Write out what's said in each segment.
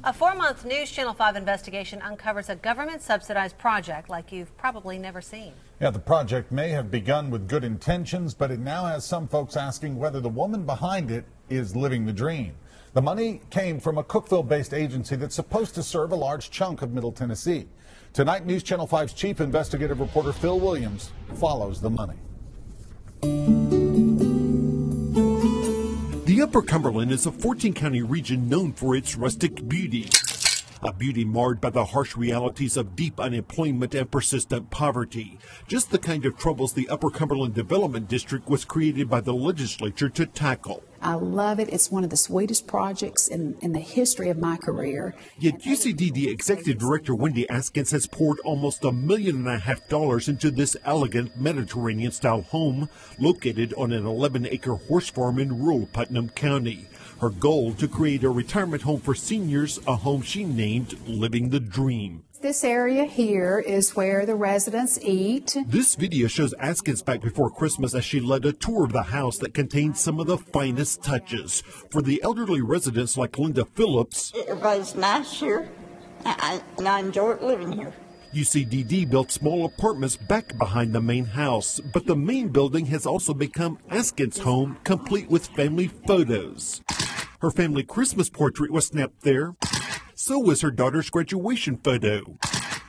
A 4-month News Channel 5 investigation uncovers a government-subsidized project like you've probably never seen. Yeah, the project may have begun with good intentions, but it now has some folks asking whether the woman behind it is living the dream. The money came from a Cookeville-based agency that's supposed to serve a large chunk of Middle Tennessee. Tonight, News Channel 5's chief investigative reporter Phil Williams follows the money. The Upper Cumberland is a 14-county region known for its rustic beauty, a beauty marred by the harsh realities of deep unemployment and persistent poverty, just the kind of troubles the Upper Cumberland Development District was created by the legislature to tackle. I love it. It's one of the sweetest projects in the history of my career. Yet Ucdd Executive Director Wendy Askins has poured almost $1.5 million into this elegant Mediterranean-style home located on an 11-acre horse farm in rural Putnam County. Her goal to create a retirement home for seniors, a home she named Living the Dream. This area here is where the residents eat. This video shows Askins back before Christmas as she led a tour of the house that contains some of the finest touches. For the elderly residents like Linda Phillips, everybody's nice here, and I enjoy living here. UCDD built small apartments back behind the main house, but the main building has also become Askins' home, complete with family photos. Her family Christmas portrait was snapped there. So was her daughter's graduation photo.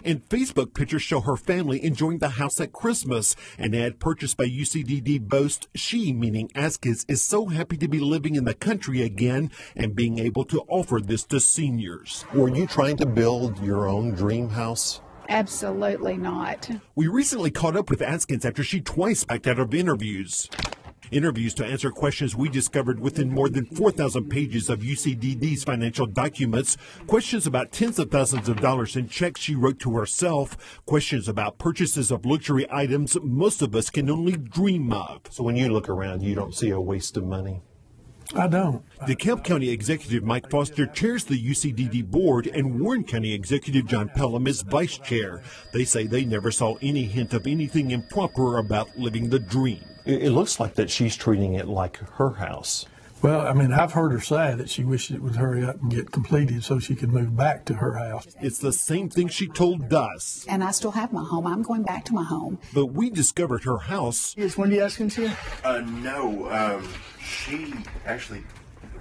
And Facebook pictures show her family enjoying the house at Christmas. An ad purchased by UCDD boasts she, meaning Askins, is so happy to be living in the country again and being able to offer this to seniors. Were you trying to build your own dream house? Absolutely not. We recently caught up with Askins after she twice backed out of interviews. Interviews to answer questions we discovered within more than 4,000 pages of UCDD's financial documents, questions about tens of thousands of dollars in checks she wrote to herself, questions about purchases of luxury items most of us can only dream of. So when you look around, you don't see a waste of money? I don't. DeKalb County Executive Mike Foster chairs the UCDD board, and Warren County Executive John Pelham is vice chair. They say they never saw any hint of anything improper about living the dream. It looks like that she's treating it like her house. Well, I mean, I've heard her say that she wishes it would hurry up and get completed so she could move back to her house. It's the same thing she told us. And I still have my home. I'm going back to my home. But we discovered her house. Is Wendy Askins here? No. She actually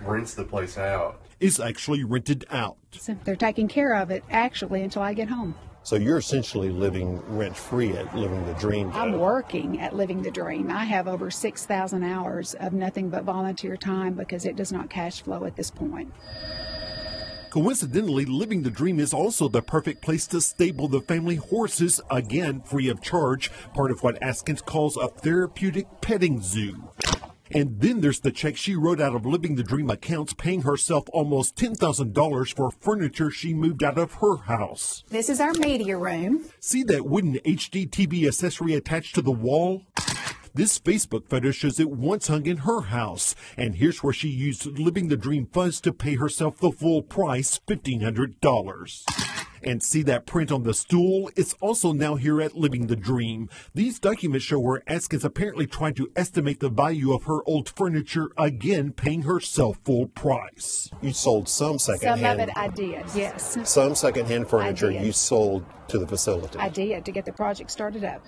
rents the place out. Is actually rented out. So they're taking care of it, actually, until I get home. So you're essentially living rent-free at Living the Dream. I'm working at Living the Dream. I have over 6,000 hours of nothing but volunteer time because it does not cash flow at this point. Coincidentally, Living the Dream is also the perfect place to stable the family horses, again, free of charge, part of what Askins calls a therapeutic petting zoo. And then there's the check she wrote out of Living the Dream accounts, paying herself almost $10,000 for furniture she moved out of her house. This is our media room. See that wooden HD TV accessory attached to the wall? This Facebook photo shows it once hung in her house. And here's where she used Living the Dream funds to pay herself the full price, $1,500. And see that print on the stool? It's also now here at Living the Dream. These documents show where Askins apparently tried to estimate the value of her old furniture, again paying herself full price. You sold some secondhand. Some of it I did, yes. Some secondhand furniture you sold to the facility. I did, to get the project started up.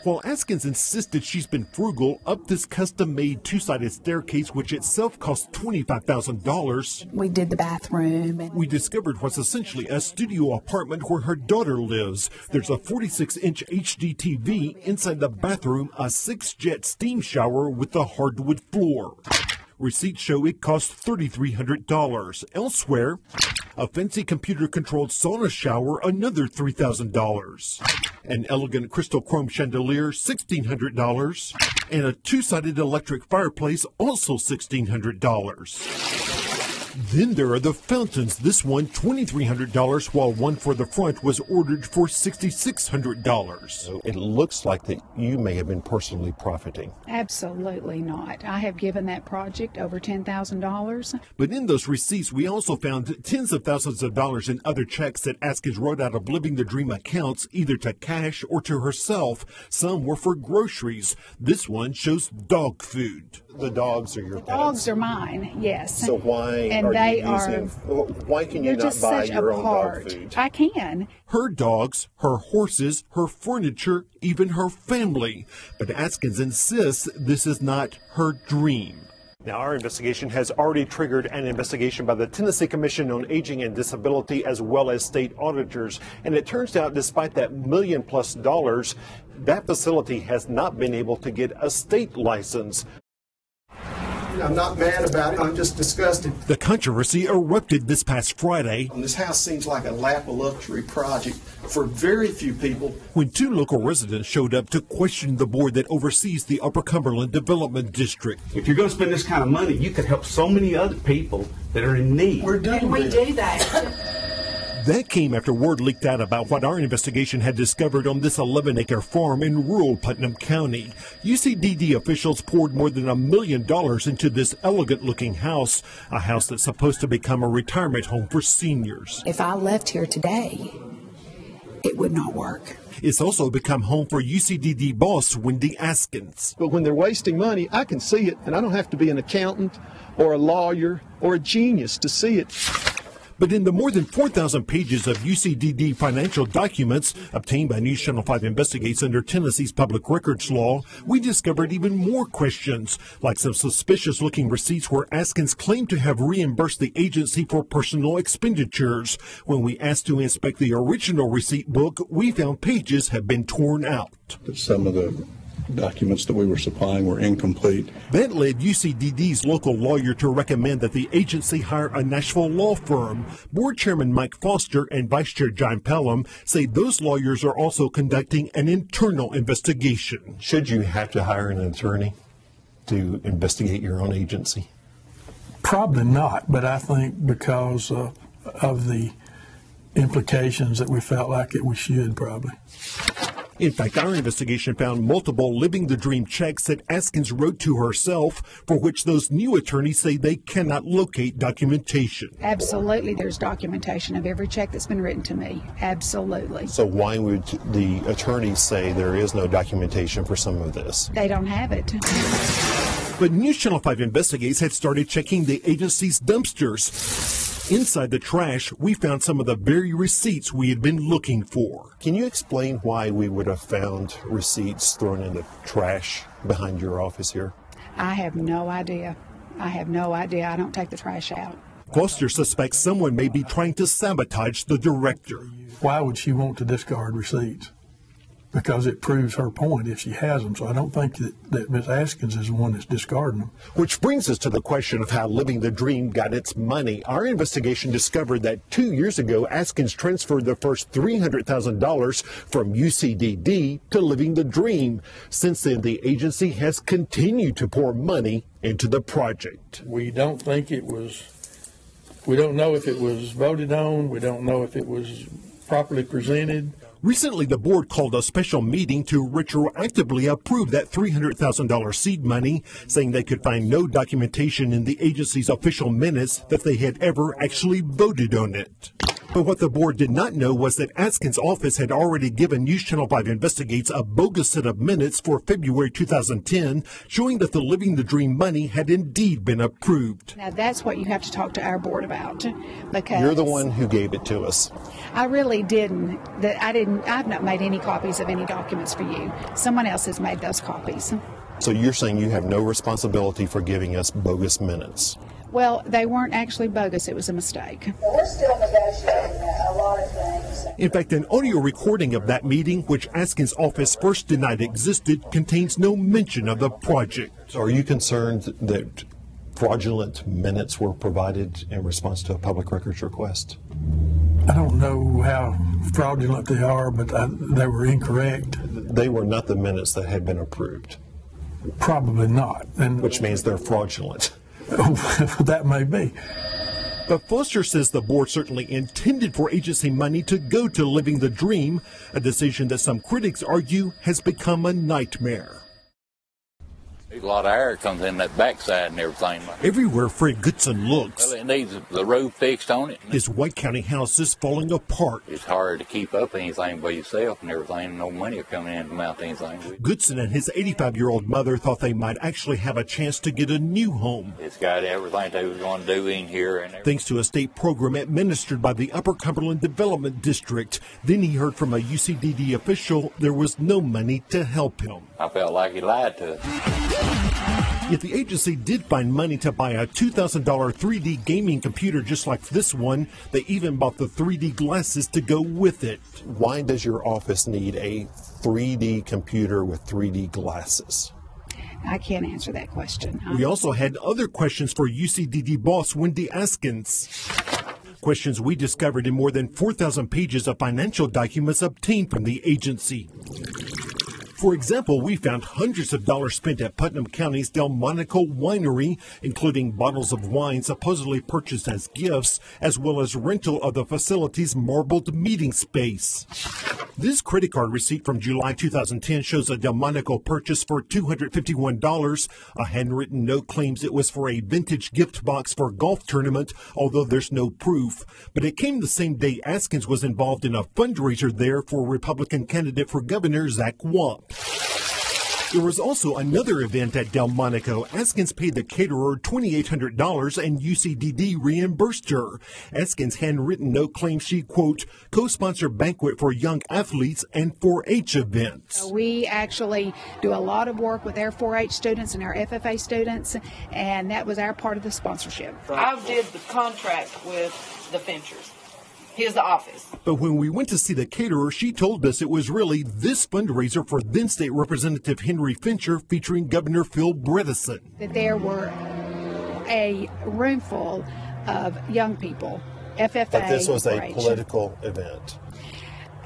While Askins insisted she's been frugal, up this custom-made two-sided staircase, which itself cost $25,000. We did the bathroom. And we discovered what's essentially a studio apartment where her daughter lives. There's a 46-inch HD TV inside the bathroom, a 6-jet steam shower with a hardwood floor. Receipts show it cost $3,300. Elsewhere, a fancy computer-controlled sauna shower, another $3,000. An elegant crystal chrome chandelier, $1,600. And a two-sided electric fireplace, also $1,600. Then there are the fountains. This one, $2,300, while one for the front was ordered for $6,600. So it looks like that you may have been personally profiting. Absolutely not. I have given that project over $10,000. But in those receipts, we also found tens of thousands of dollars in other checks that Askins wrote out of Living the Dream accounts, either to cash or to herself. Some were for groceries. This one shows dog food. The dogs are your pets? Dogs are mine, yes. So why And are they you using? Why can you they're not just buy such your a own part. dog food? I can. Her dogs, her horses, her furniture, even her family. But Askins insists this is not her dream. Now, our investigation has already triggered an investigation by the Tennessee Commission on Aging and Disability as well as state auditors. And it turns out, despite that $1 million+ that facility has not been able to get a state license. I'm not mad about it. I'm just disgusted. The controversy erupted this past Friday. This house seems like a lap of luxury project for very few people. When two local residents showed up to question the board that oversees the Upper Cumberland Development District. If you're going to spend this kind of money, you could help so many other people that are in need. We're doing And we do that. That came after word leaked out about what our investigation had discovered on this 11-acre farm in rural Putnam County. UCDD officials poured more than $1 million into this elegant-looking house, a house that's supposed to become a retirement home for seniors. If I left here today, it would not work. It's also become home for UCDD boss Wendy Askins. But when they're wasting money, I can see it, and I don't have to be an accountant or a lawyer or a genius to see it. But in the more than 4,000 pages of UCDD financial documents obtained by NewsChannel 5 Investigates under Tennessee's public records law, we discovered even more questions, like some suspicious-looking receipts where Askins claimed to have reimbursed the agency for personal expenditures. When we asked to inspect the original receipt book, we found pages have been torn out. Some of the documents that we were supplying were incomplete. That led UCDD's local lawyer to recommend that the agency hire a Nashville law firm. Board Chairman Mike Foster and Vice Chair John Pelham say those lawyers are also conducting an internal investigation. Should you have to hire an attorney to investigate your own agency? Probably not, but I think because of the implications that we felt like we should probably. In fact, our investigation found multiple living the dream checks that Askins wrote to herself, for which those new attorneys say they cannot locate documentation. Absolutely, there's documentation of every check that's been written to me. Absolutely. So why would the attorneys say there is no documentation for some of this? They don't have it. But NewsChannel 5 Investigates had started checking the agency's dumpsters. Inside the trash, we found some of the very receipts we had been looking for. Can you explain why we would have found receipts thrown in the trash behind your office here? I have no idea. I have no idea. I don't take the trash out. Foster suspects someone may be trying to sabotage the director. Why would she want to discard receipts? Because it proves her point if she has them. So I don't think that Ms. Askins is the one that's discarding them. Which brings us to the question of how Living the Dream got its money. Our investigation discovered that 2 years ago, Askins transferred the first $300,000 from UCDD to Living the Dream. Since then, the agency has continued to pour money into the project. We don't think it was, we don't know if it was voted on. We don't know if it was properly presented. Recently, the board called a special meeting to retroactively approve that $300,000 seed money, saying they could find no documentation in the agency's official minutes that they had ever actually voted on it. But what the board did not know was that Askins' office had already given NewsChannel 5 Investigates a bogus set of minutes for February 2010, showing that the Living the Dream money had indeed been approved. Now that's what you have to talk to our board about, because you're the one who gave it to us. I really didn't. I've not made any copies of any documents for you. Someone else has made those copies. So you're saying you have no responsibility for giving us bogus minutes? Well, they weren't actually bogus. It was a mistake. We're still negotiating a lot of things. In fact, an audio recording of that meeting, which Askins' office first denied existed, contains no mention of the project. So are you concerned that fraudulent minutes were provided in response to a public records request? I don't know how fraudulent they are, but they were incorrect. They were not the minutes that had been approved? Probably not. Which means they're fraudulent. That may be. But Foster says the board certainly intended for agency money to go to Living the Dream, a decision that some critics argue has become a nightmare. A lot of air comes in that backside and everything. Everywhere Fred Goodson looks, Well, it needs the roof fixed on it. his White County house is falling apart. It's hard to keep up anything by yourself and everything. No money coming in to mount anything. Goodson and his 85-year-old mother thought they might actually have a chance to get a new home. It's got everything they was going to do in here and everything. Thanks to a state program administered by the Upper Cumberland Development District. Then he heard from a UCDD official there was no money to help him. I felt like he lied to us. Yet the agency did find money to buy a $2,000 3D gaming computer just like this one. They even bought the 3D glasses to go with it. Why does your office need a 3D computer with 3D glasses? I can't answer that question. We also had other questions for UCDD boss Wendy Askins. Questions we discovered in more than 4,000 pages of financial documents obtained from the agency. For example, we found hundreds of dollars spent at Putnam County's Delmonico Winery, including bottles of wine supposedly purchased as gifts, as well as rental of the facility's marbled meeting space. This credit card receipt from July 2010 shows a Delmonico purchase for $251. A handwritten note claims it was for a vintage gift box for a golf tournament, although there's no proof. But it came the same day Askins was involved in a fundraiser there for Republican candidate for governor Zach Wamp. There was also another event at Delmonico. Askins paid the caterer $2,800 and UCDD reimbursed her. Askins' handwritten note claims she, quote, co-sponsored banquet for young athletes and 4-H events. We actually do a lot of work with our 4-H students and our FFA students, and that was our part of the sponsorship. I did the contract with the Finchers. Here's the office. But when we went to see the caterer, she told us it was really this fundraiser for then State Representative Henry Fincher featuring Governor Phil Bredesen. That there were a room full of young people, FFA. But this was a 4-H. Political event.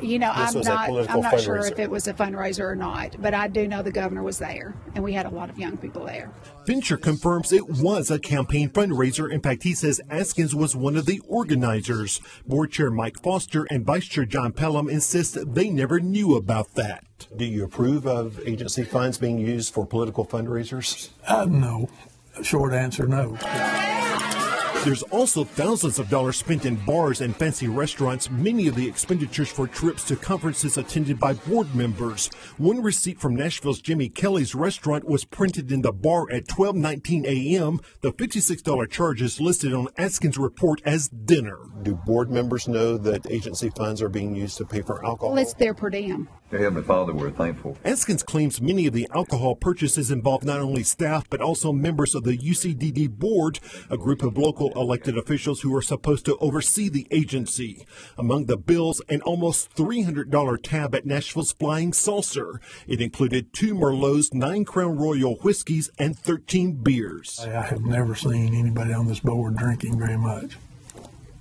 You know, I'm not sure fundraiser. if it was a fundraiser or not, but I do know the governor was there, and we had a lot of young people there. Fincher confirms it was a campaign fundraiser. In fact, he says Askins was one of the organizers. Board Chair Mike Foster and Vice Chair John Pelham insist they never knew about that. Do you approve of agency funds being used for political fundraisers? No. Short answer, no. There's also thousands of dollars spent in bars and fancy restaurants, many of the expenditures for trips to conferences attended by board members. One receipt from Nashville's Jimmy Kelly's restaurant was printed in the bar at 12:19 a.m. The $56 charge is listed on Askins' report as dinner. Do board members know that agency funds are being used to pay for alcohol? Well, it's their per diem. Dear Heavenly Father, we're thankful. Askins claims many of the alcohol purchases involve not only staff but also members of the UCDD board, a group of local elected officials who are supposed to oversee the agency. Among the bills, an almost $300 tab at Nashville's Flying Saucer. It included 2 Merlots, 9 Crown Royal whiskeys, and 13 beers. I have never seen anybody on this board drinking very much,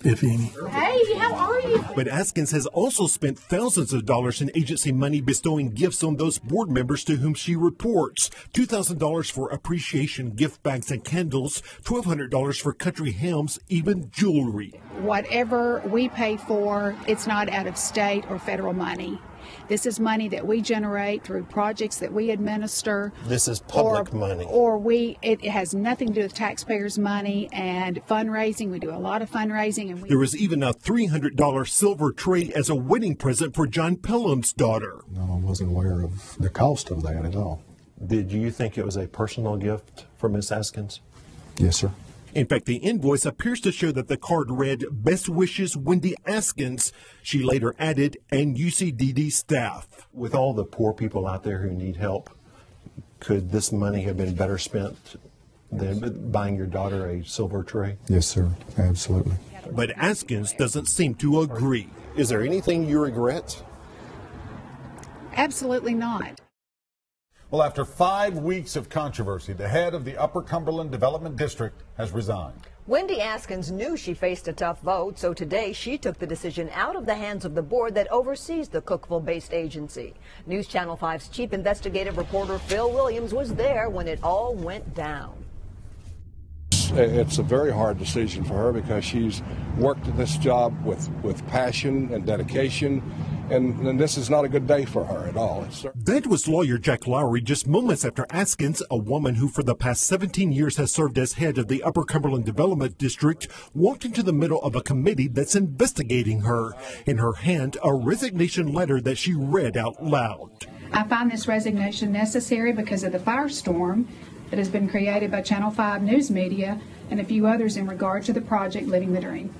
if any. Hey, how are you? But Askins has also spent thousands of dollars in agency money bestowing gifts on those board members to whom she reports. $2,000 for appreciation gift bags and candles, $1,200 for country hams, even jewelry. Whatever we pay for, it's not out of state or federal money. This is money that we generate through projects that we administer. This is public money. It has nothing to do with taxpayers' money and fundraising. We do a lot of fundraising. And there was even a $300 silver tray as a wedding present for John Pelham's daughter. No, I wasn't aware of the cost of that at all. Did you think it was a personal gift for Miss Askins? Yes, sir. In fact, the invoice appears to show that the card read, "Best wishes, Wendy Askins." She later added, "and UCDD staff." With all the poor people out there who need help, could this money have been better spent than buying your daughter a silver tray? Yes, sir. Absolutely. But Askins doesn't seem to agree. Is there anything you regret? Absolutely not. Well, after 5 weeks of controversy, the head of the Upper Cumberland Development District has resigned. Wendy Askins knew she faced a tough vote, so today she took the decision out of the hands of the board that oversees the Cookeville-based agency. News Channel 5's chief investigative reporter Phil Williams was there when it all went down. It's a very hard decision for her because she's worked at this job with passion and dedication, and this is not a good day for her at all. That was lawyer Jack Lowry just moments after Askins, a woman who for the past 17 years has served as head of the Upper Cumberland Development District, walked into the middle of a committee that's investigating her. In her hand, a resignation letter that she read out loud. I find this resignation necessary because of the firestorm that has been created by Channel 5 news media and a few others in regard to the project Living the Dream.